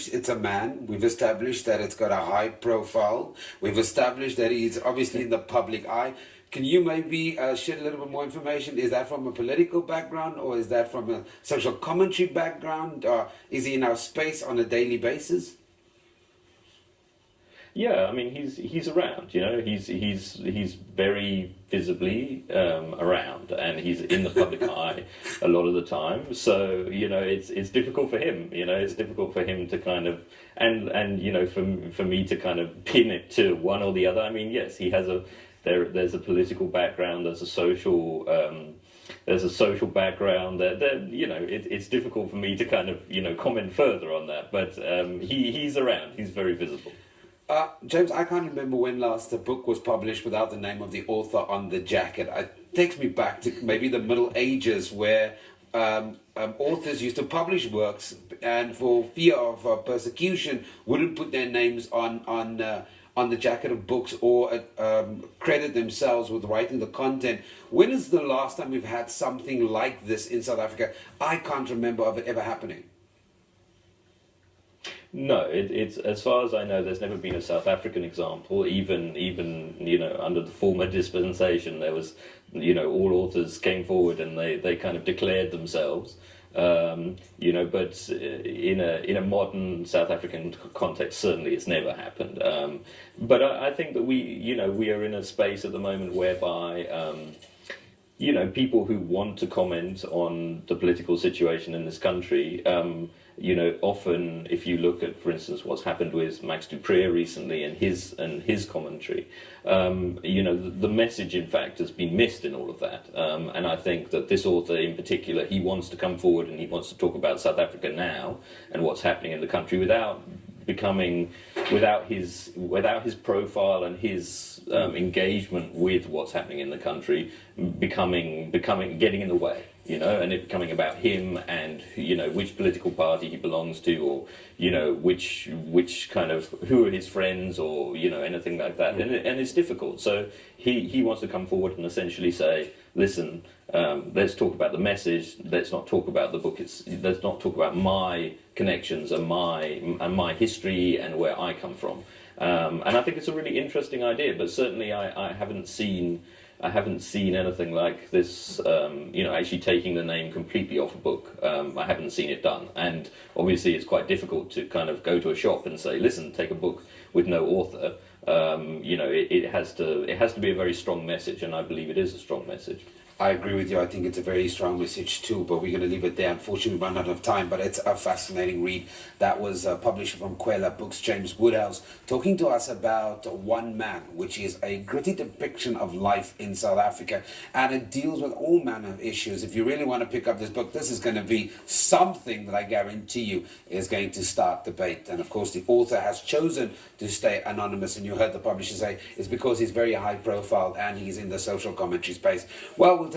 established it's a man. We've established that it's got a high profile. We've established that he's obviously in the public eye. Can you maybe shed a little bit more information? Is that from a political background, or is that from a social commentary background? Or is he in our space on a daily basis? Yeah, I mean, he's around. You know, he's very visibly around, and he's in the public eye a lot of the time. So you know, it's difficult for him. You know, it's difficult for him to kind of and you know, for me to kind of pin it to one or the other. I mean, yes, he has there's a political background. There's a social background. You know, it's difficult for me to kind of, you know, comment further on that. But he's around. He's very visible. James, I can't remember when last the book was published without the name of the author on the jacket. It takes me back to maybe the Middle Ages, where authors used to publish works and for fear of persecution wouldn't put their names on the jacket of books, or credit themselves with writing the content. When is the last time we've had something like this in South Africa? I can't remember of it ever happening. No, it's as far as I know, there's never been a South African example. Even you know, under the former dispensation, there was, you know, all authors came forward and they kind of declared themselves. You know, but in a modern South African context, certainly it's never happened. But I think that we are in a space at the moment whereby you know, people who want to comment on the political situation in this country, you know, often if you look at, for instance, what's happened with Max du Preez recently and his commentary, you know, the message, in fact, has been missed in all of that. And I think that this author in particular, he wants to come forward and he wants to talk about South Africa now and what's happening in the country without his profile and his engagement with what's happening in the country getting in the way, you know, and it becoming about him and, you know, which political party he belongs to, or, you know, which kind of, who are his friends, or, you know, anything like that. And it's difficult. So he wants to come forward and essentially say, listen, let's talk about the message. Let's not talk about the book. Let's not talk about my connections and my history and where I come from. And I think it's a really interesting idea. But certainly, I haven't seen anything like this. You know, actually taking the name completely off a book. I haven't seen it done. And obviously, it's quite difficult to kind of go to a shop and say, listen, take a book with no author. You know, it has to be a very strong message, and I believe it is a strong message. I agree with you. I think it's a very strong message too, but we're going to leave it there. Unfortunately, we run out of time, but it's a fascinating read. That was published from Kwela Books, James Woodhouse, talking to us about One Man, which is a gritty depiction of life in South Africa, and it deals with all manner of issues. If you really want to pick up this book, this is going to be something that I guarantee you is going to start debate. And of course, the author has chosen to stay anonymous, and you heard the publisher say it's because he's very high profile and he's in the social commentary space. Well, we'll